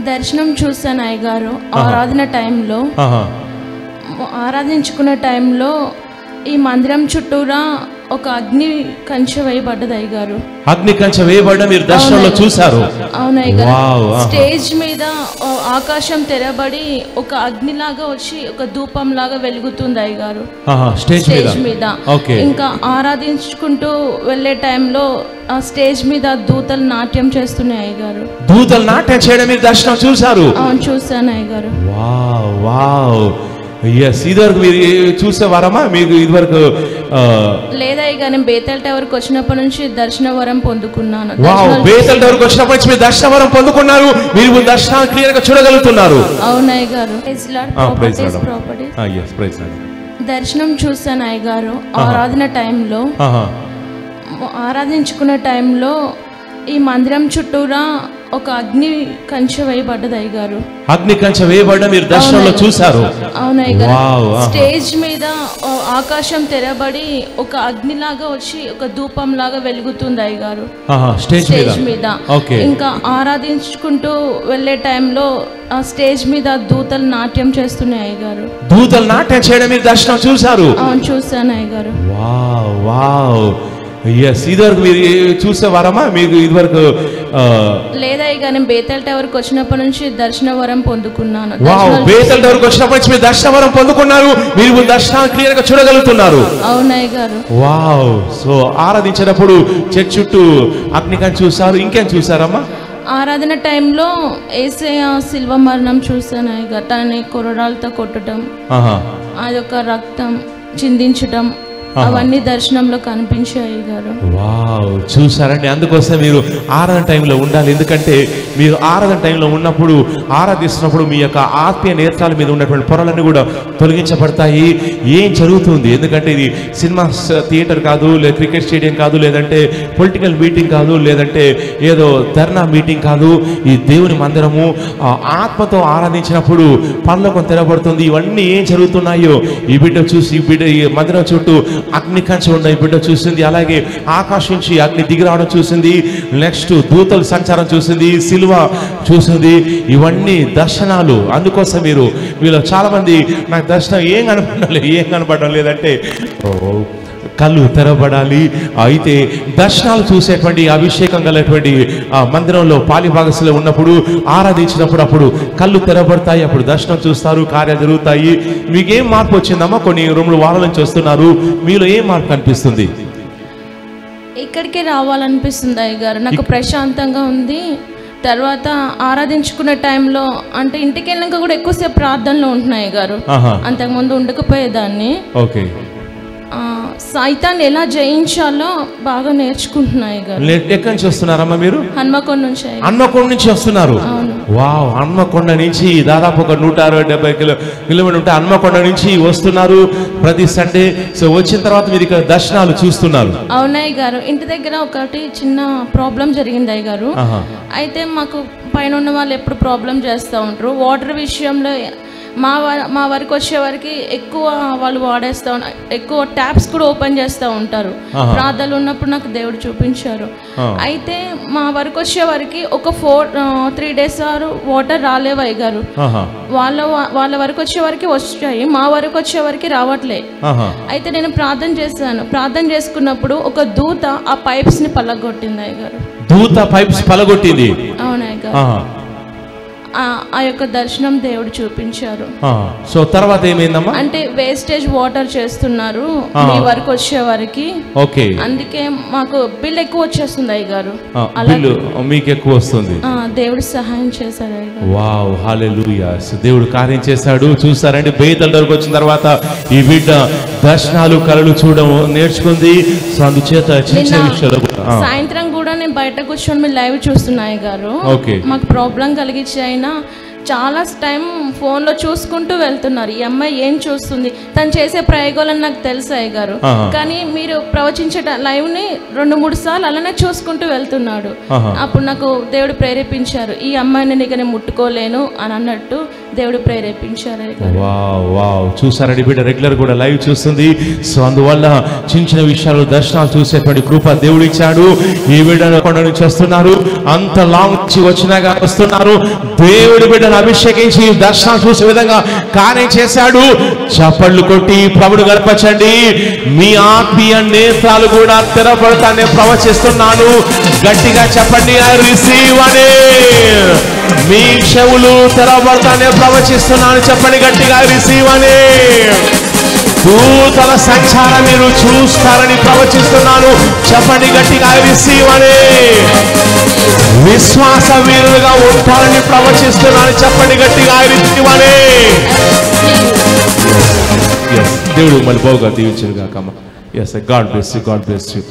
దర్శనం చూసాను అయ్యగారు. ఆరాధన టైంలో ఆరాధించుకునే టైంలో ఈ మందిరం చుట్టూరా ఒక అగ్ని కంచె వేయబడ్డది అయ్యగారు. అగ్ని కంచె వేయబడ్డ మీరు దర్శనంలో చూశారు. అవును అయ్యగారు. స్టేజ్ మీద ఆకాశం తెరబడి ఒక అగ్నిలాగా వచ్చి ఒక ధూపం లాగా వెలుగుతుంది అయ్యగారు స్టేజ్ మీద. ఇంకా ఆరాధించుకుంటూ వెళ్ళే టైంలో ఆ స్టేజ్ మీద దూతలు నాట్యం చేస్తున్నాయి అయ్యగారు. దూతలు నాట్యం చేయడం మీరు దర్శనం చూశారు? అవును చూశాను అయ్యగారు. Wow wow. ఇదివరకు మీరు చూసేవారమ్మా? మీకు ఇదివరకు లేదా ఇక నేను బేతల్ టవర్కి వచ్చినప్పటి నుంచి దర్శన వరం పొందుకున్నాను. బేతల్ టవర్కి వచ్చినప్పటి నుంచి మీరు దర్శన వరం పొందుకున్నారు. మీరు దర్శనాన్ని క్లియర్ గా చూడగలుగుతున్నారు. అవును అయ్యగారు. దర్శనం చూసాను అయ్యగారు. ఆరాధన టైంలో ఆరాధించుకునే టైంలో ఈ మందిరం చుట్టూరా ఒక అగ్ని కంచె వేయబడ్డది అయ్యగారు. అగ్ని కంచె వేయబడ్డ మీరు దర్శనంలో చూశారు? అవును అయ్యగారు. స్టేజ్ మీద ఆకాశం తెరబడి ఒక అగ్నిలాగా వచ్చి ఒక ధూపం లాగా వెలుగుతుంది అయ్యగారు స్టేజ్ మీద. ఇంకా ఆరాధించుకుంటూ వెళ్ళే టైంలో ఆ స్టేజ్ మీద దూతలు నాట్యం చేస్తున్నాయి అయ్యగారు. దూతలు నాట్యం చేయడం మీరు దర్శనం చూశారు? అవును చూశాను అయ్యగారు. Wow wow. ఇదివరకు మీరు చూసేవారమ్మా? మీకు ఇదివరకు లేదా ఇక నేను బేతల్ టవర్కి వచ్చినప్పటి నుంచి దర్శన వరం పొందుకున్నాను. బేతల్ టవర్కి వచ్చినప్పటి నుంచి మీరు దర్శన వరం పొందుకున్నారు. మీరు దర్శనాన్ని క్లియర్ గా చూడగలుగుతున్నారు. అవును అయ్యగారు. వావ్. సో ఆరాధించేటప్పుడు చర్చ్ చుట్టూ అగ్నికాన్ని చూసారు. ఇంకేం చూసారమ్మా? ఆరాధన టైంలో యేసయ్య శిల్వ మరణం చూసాను అయ్యగారు. తనని కొరడాలతో కొట్టడం, అదొక రక్తం చిందించడం, అవన్నీ దర్శనంలో కనిపించాయి గారు. వావ్. చూసారండి. అందుకోసం మీరు ఆరాధన టైంలో ఉండాలి. ఎందుకంటే మీరు ఆరాధన టైంలో ఉన్నప్పుడు, ఆరాధిస్తున్నప్పుడు మీ యొక్క ఆత్మీయ నేత్రాల మీద ఉన్నటువంటి పొరలన్నీ కూడా తొలగించబడతాయి. ఏం జరుగుతుంది? ఎందుకంటే ఇది సినిమా థియేటర్ కాదు, లేదా క్రికెట్ స్టేడియం కాదు, లేదంటే పొలిటికల్ మీటింగ్ కాదు, లేదంటే ఏదో ధర్నా మీటింగ్ కాదు. ఈ దేవుని మందిరము. ఆత్మతో ఆరాధించినప్పుడు పరలోకం తెరబడుతుంది. ఇవన్నీ ఏం జరుగుతున్నాయో ఈ బిడ్డ చూసి, ఈ బిడ్డ ఈ మందిరం చుట్టూ అగ్ని కంచె ఉన్న బిడ్డ చూసింది. అలాగే ఆకాశం నుంచి అగ్ని దిగిరావడం చూసింది. నెక్స్ట్ దూతల సంచారం చూసింది, సిలువ చూసింది. ఇవన్నీ దర్శనాలు. అందుకోసం మీలో చాలా మంది నాకు దర్శనం ఏం కనపడడం లేదంటే కళ్ళు తెరబడాలి. అయితే దర్శనాలు చూసేటువంటి అభిషేకం కలిగినటువంటి మందిరంలో పాలిభాగస్లో ఉన్నప్పుడు, ఆరాధించినప్పుడు అప్పుడు కళ్ళు తెరబడతాయి. అప్పుడు దర్శనం చూస్తారు, కార్యాలు జరుగుతాయి. మీకేం మార్పు వచ్చిందమ్మా? కొన్ని 2 వారాల నుంచి వస్తున్నారు. మీలో ఏం మార్పు కనిపిస్తుంది? ఇక్కడికే రావాలనిపిస్తుంది అయ్యగారు. నాకు ప్రశాంతంగా ఉంది. తర్వాత ఆరాధించుకునే టైంలో అంటే ఇంటికి వెళ్ళాక కూడా ఎక్కువసేపు ప్రార్థనలో ఉంటున్నాయి గారు. అంతకుముందు ఉండకపోయేదాన్ని. ఓకే. సైతాన్ని ఎలా జయించాలో బాగా నేర్చుకుంటున్నాయి గారు. ఎక్కడి నుంచి వస్తున్నారమ్మా మీరు? హన్మకొండ నుంచి. హన్మకొండ నుంచి వస్తున్నారు? వావ్. హన్మకొండ నుంచి దాదాపు ఒక 160-170 కిలోమీటర్ ఉంటే హన్మకొండ నుంచి వస్తున్నారు ప్రతి సండే. సో వచ్చిన తర్వాత మీరు ఇక్కడ దర్శనాలు చూస్తున్నారు? అవునయ్య గారు. ఇంటి దగ్గర ఒకటి చిన్న ప్రాబ్లం జరిగింది అయ్య గారు. అయితే మాకు పైన ఉన్న వాళ్ళు ఎప్పుడు ప్రాబ్లం చేస్తూ ఉంటారు. వాటర్ విషయంలో మా వరకు వచ్చేవారికి ఎక్కువ వాళ్ళు వాడేస్తూ ఉంటారు. ఎక్కువ ట్యాప్స్ కూడా ఓపెన్ చేస్తూ ఉంటారు. ప్రార్థనలు ఉన్నప్పుడు నాకు దేవుడు చూపించారు. అయితే మా వరకు వచ్చేవారికి ఒక 3 days వాటర్ రాలేవు అయ్య గారు. వాళ్ళ వరకు వచ్చేవారికి వచ్చాయి, మా వరకు వచ్చేవారికి రావట్లే. అయితే నేను ప్రార్థన చేశాను. ప్రార్థన చేసుకున్నప్పుడు ఒక దూత ఆ పైప్స్ ని పలగొట్టింది అయ్య గారు. దూత పైప్స్ పలగొట్టింది? అవునయ్య గారు. ఆ యొక్క దర్శనం దేవుడు చూపించారు. సో తర్వాత ఏమైందమ్మా? అంటే వేస్టేజ్ వాటర్ చేస్తున్నారు మీ వరకు వచ్చే వారికి. ఓకే. అందుకే మాకు బిల్ ఎక్కువ వచ్చేస్తుంది అయ్య గారు. మీకు ఎక్కువ వస్తుంది. దేవుడు సహాయం చేశారు అయ్య గారు. వావ్. హల్లెలూయా. దేవుడు కార్యం చేశాడు. చూస్తారండి. బేతల్ దగ్గరకు వచ్చిన తర్వాత ఈ బిడ్డ దర్శనాలు కలలు చూడడం నేర్చుకుంది. సో అందుచేత చిన్న విషయాలు సాయంత్రం కూడా నేను బయట కూర్చొని మీరు లైవ్ చూస్తున్నాయి గారు. మాకు ప్రాబ్లం కలిగించి అయినా చాలా టైం ఫోన్లో చూసుకుంటూ వెళ్తున్నారు. ఈ అమ్మాయి ఏం చూస్తుంది, తను చేసే ప్రయోగాలని నాకు తెలుసు అయ్య గారు. కానీ మీరు ప్రవచించే లైవ్ని 2-3 సార్లు అలానే చూసుకుంటూ వెళ్తున్నాడు. అప్పుడు నాకు దేవుడు ప్రేరేపించారు, ఈ అమ్మాయిని నీకు నేను ముట్టుకోలేను అని అన్నట్టు దేవుడు ప్రేరేపించారు అయ్యగారు. వావ్ వావ్, చూసారండి బిడ్డ రెగ్యులర్ కూడా లైవ్ చూస్తుంది. సో అందువల్ల చిన్న చిన్న విషయాలు దర్శనాలు చూసేటువంటి కృప దేవుడు ఇచ్చాడు. ఈ బిడ్డను కొండ నుంచి వస్తున్నారు, అంత లాంగ్ నుంచి వచ్చినాగా వస్తున్నారు. దేవుడి బిడ్డను అభిషేకించి దర్శనాలు చూసే విధంగా కార్యం చేశాడు. చప్పళ్ళు కొట్టి ప్రభుడు గడపచ్చండి. మీ ఆత్మీయ నేత్రాలు కూడా తెరపడతానే ప్రవచిస్తున్నాను. గట్టిగా చెప్పండి, ఐ రిసీవ్ అని. మీ చెవులు తెరవబడతానే ప్రవచిస్తున్నాను. చెప్పండి గట్టిగా, రిసీవ్ అని. దూతల సంచారం మీరు చూస్తారని ప్రవచిస్తున్నాను. చెప్పండి గట్టిగా, రిసీవ్ అని. విశ్వాస వీరులుగా ఉంటారని ప్రవచిస్తున్నాను. చెప్పండి గట్టిగా, రిసీవ్ అని. దేవుడు మళ్ళీ బాగుగా దీవించుగాక. Yes, God bless you, God bless you.